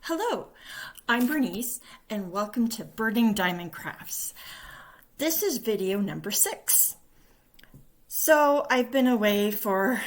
Hello, I'm Bernice and welcome to Burning Diamond Crafts. This is video number 6. So I've been away for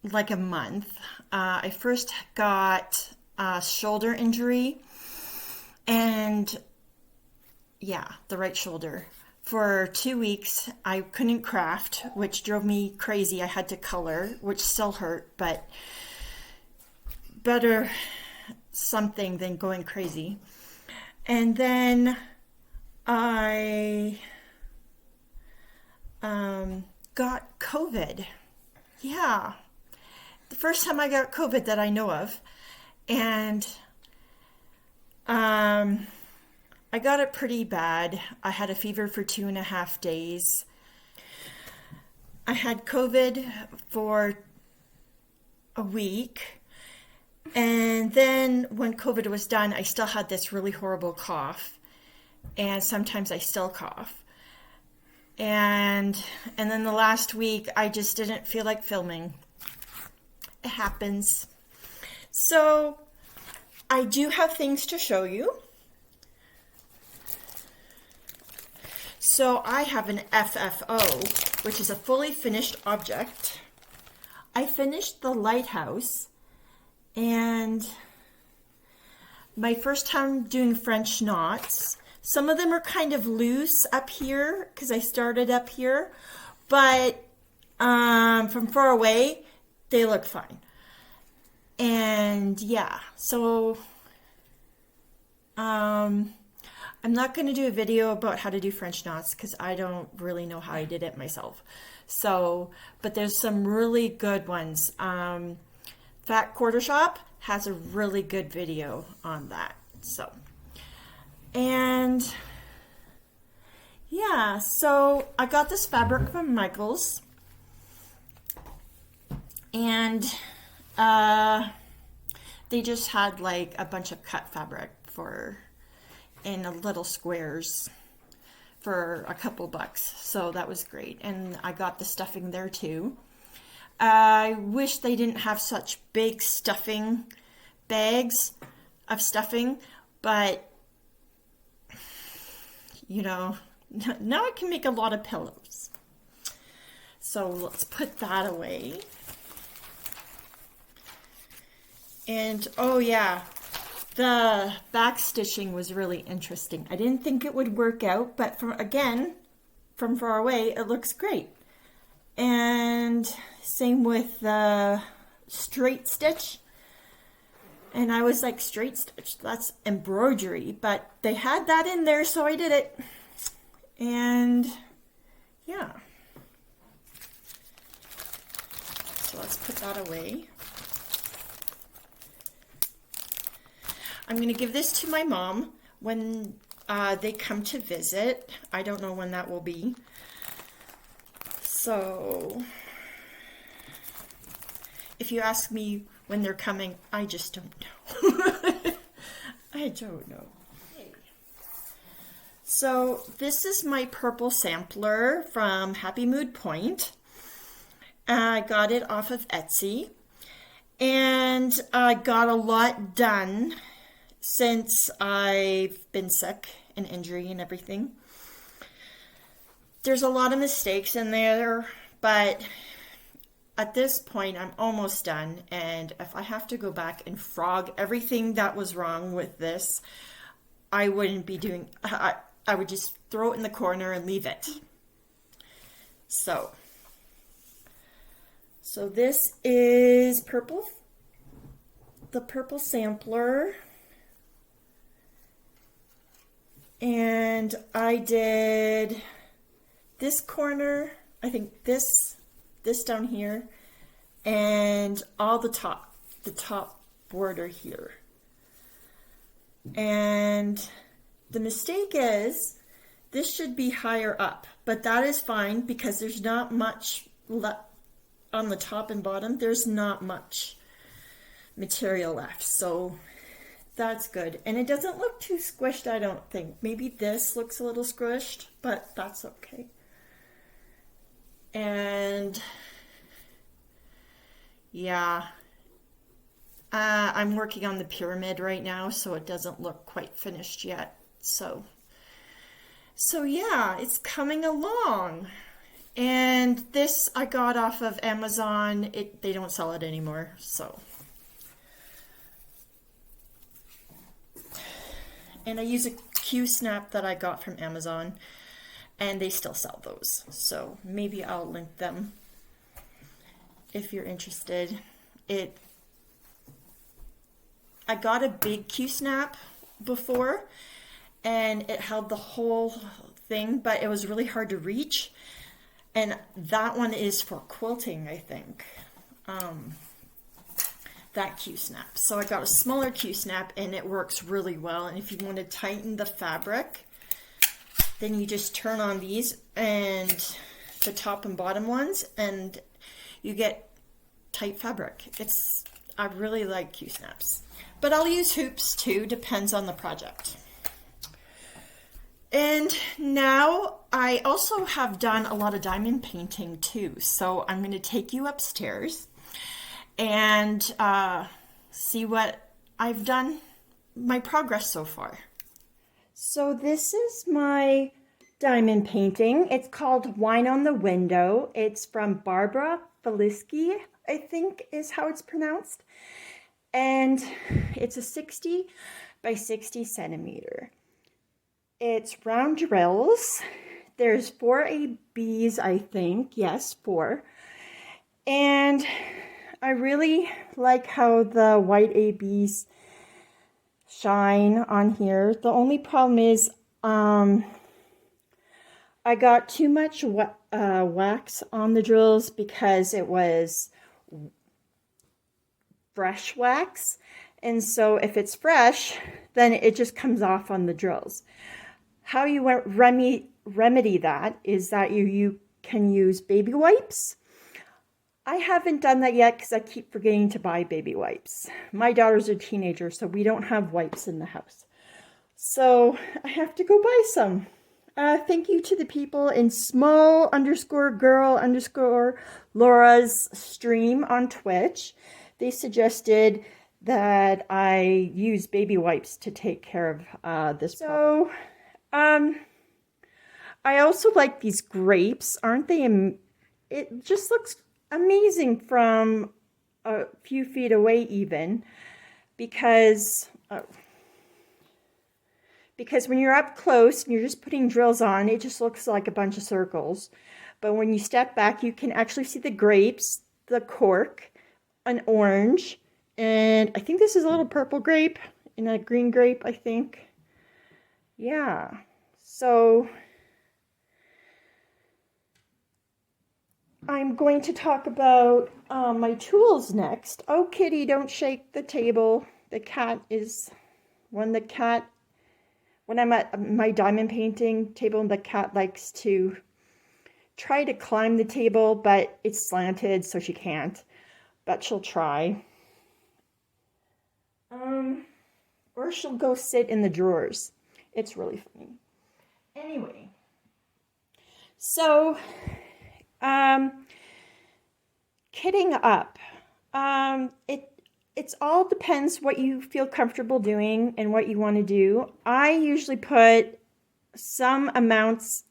like a month. I first got a shoulder injury and the right shoulder. For 2 weeks I couldn't craft, which drove me crazy. I had to color, which still hurt, but better something than going crazy. And then I got COVID. Yeah, the first time I got COVID that I know of. And I got it pretty bad. I had a fever for 2.5 days. I had COVID for a week. And then when COVID was done, I still had this really horrible cough. And sometimes I still cough. And then the last week, I just didn't feel like filming. It happens. So I do have things to show you. So I have an FFO, which is a fully finished object. I finished the lighthouse. And my first time doing French knots. Some of them are kind of loose up here because I started up here, but from far away, they look fine. And yeah, so I'm not going to do a video about how to do French knots because I don't really know how I did it myself. So, but there's some really good ones. Fat Quarter Shop has a really good video on that. So, and yeah, so I got this fabric from Michael's, and they just had like a bunch of cut fabric in little squares for a couple bucks. So that was great. And I got the stuffing there too. I wish they didn't have such big stuffing bags of stuffing, but you know, now I can make a lot of pillows. So let's put that away. And oh yeah, the back stitching was really interesting. I didn't think it would work out, but from far away, it looks great. And same with the straight stitch. And I was like, straight stitch, that's embroidery. But they had that in there, so I did it. And yeah. So let's put that away. I'm going to give this to my mom when they come to visit. I don't know when that will be. So, if you ask me when they're coming, I just don't know. I don't know. So, this is my purple sampler from Happy Mood Point. I got it off of Etsy. And I got a lot done since I've been sick and injury and everything. There's a lot of mistakes in there, but at this point I'm almost done, and if I have to go back and frog everything that was wrong with this, I wouldn't be doing, I would just throw it in the corner and leave it. So this is the purple sampler. And I did this corner, I think this down here, and all the top border here. And the mistake is this should be higher up, but that is fine because there's not much on the top and bottom. There's not much material left, so that's good. And it doesn't look too squished, I don't think. Maybe this looks a little squished, but that's okay. And yeah, I'm working on the pyramid right now, so it doesn't look quite finished yet. So yeah, it's coming along. And this I got off of Amazon. They don't sell it anymore, so. And I use a Q-snap that I got from Amazon, and they still sell those. So maybe I'll link them if you're interested. I got a big Q-snap before, and it held the whole thing, but it was really hard to reach. And that one is for quilting, I think. That Q-snap. So I got a smaller Q-snap, and it works really well. And if you want to tighten the fabric, then you just turn on these and the top and bottom ones, and you get tight fabric. I really like Q-snaps. But I'll use hoops too, depends on the project. And now I also have done a lot of diamond painting too. So I'm going to take you upstairs and see what I've done, my progress so far. So this is my diamond painting. It's called Wine on the Window. It's from Barbara Felisky, I think is how it's pronounced. And it's a 60 by 60 centimeter. It's round drills. There's 4 ABs, I think. Yes, 4. And I really like how the white ABs shine on here. The only problem is I got too much wax on the drills because it was fresh wax, and so if it's fresh, then it just comes off on the drills. How you remedy that is that you can use baby wipes. I haven't done that yet because I keep forgetting to buy baby wipes. My daughter's a teenager, so we don't have wipes in the house. So I have to go buy some. Thank you to the people in small_girl_Laura's stream on Twitch. They suggested that I use baby wipes to take care of this problem. So, I also like these grapes. Aren't they? It just looks amazing from a few feet away even, because when you're up close and you're just putting drills on, it just looks like a bunch of circles. But when you step back, you can actually see the grapes, the cork, an orange, and I think this is a little purple grape and a green grape, I think. Yeah, so I'm going to talk about my tools next. Oh, kitty, don't shake the table. The cat is, when I'm at my diamond painting table, the cat likes to try to climb the table, but it's slanted, so she can't. But she'll try. Or she'll go sit in the drawers. It's really funny. Anyway, so kitting up. It's all depends what you feel comfortable doing and what you want to do. I usually put some amounts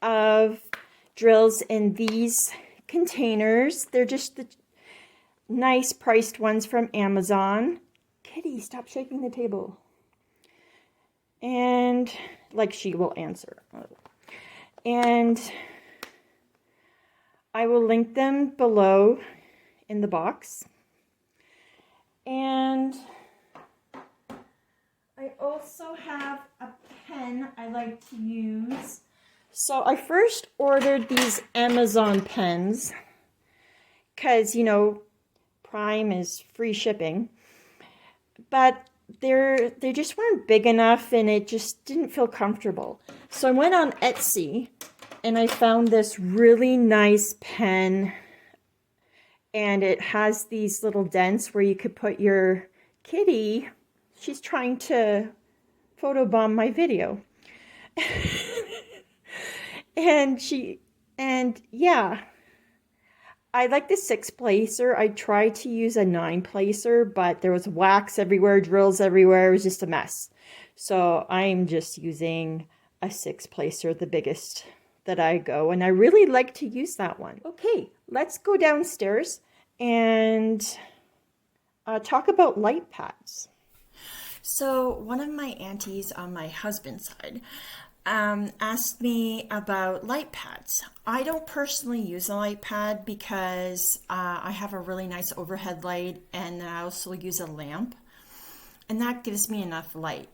of drills in these containers. They're just the nice priced ones from Amazon. Kitty, stop shaking the table. And like she will answer. And I will link them below in the box. And I also have a pen I like to use. So I first ordered these Amazon pens because, you know, Prime is free shipping. But they just weren't big enough, and it just didn't feel comfortable. So I went on Etsy and I found this really nice pen, and it has these little dents where you could put your kitty. She's trying to photobomb my video. and yeah, I like the 6 placer. I tried to use a 9 placer, but there was wax everywhere, drills everywhere. It was just a mess. So I'm just using a 6 placer, the biggest that I go, and I really like to use that one. Okay, let's go downstairs and talk about light pads. So, one of my aunties on my husband's side asked me about light pads. I don't personally use a light pad because I have a really nice overhead light and I also use a lamp, and that gives me enough light.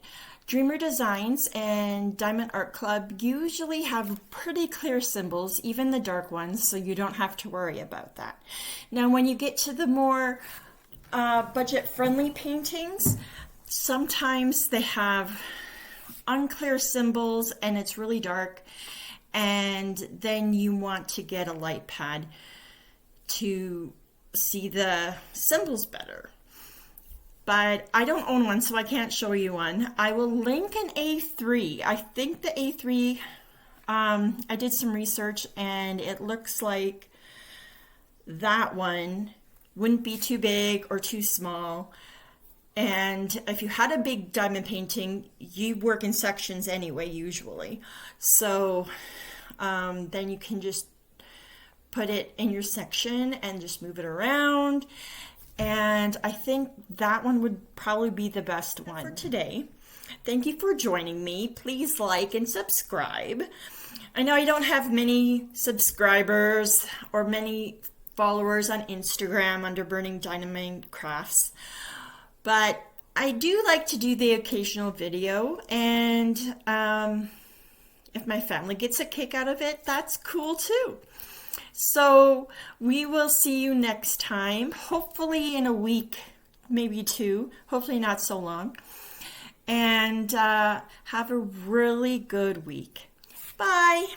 Dreamer Designs and Diamond Art Club usually have pretty clear symbols, even the dark ones, so you don't have to worry about that. Now, when you get to the more budget-friendly paintings, sometimes they have unclear symbols and it's really dark, and then you want to get a light pad to see the symbols better. But I don't own one, so I can't show you one. I will link an A3. I think the A3, I did some research and it looks like that one wouldn't be too big or too small. And if you had a big diamond painting, you work in sections anyway, usually. So then you can just put it in your section and just move it around. And I think that one would probably be the best one for today. Thank you for joining me. Please like and subscribe. I know I don't have many subscribers or many followers on Instagram under Burning Dynamite Crafts, but I do like to do the occasional video, and if my family gets a kick out of it, that's cool too. So we will see you next time, hopefully in a week, maybe 2, hopefully not so long. And have a really good week. Bye.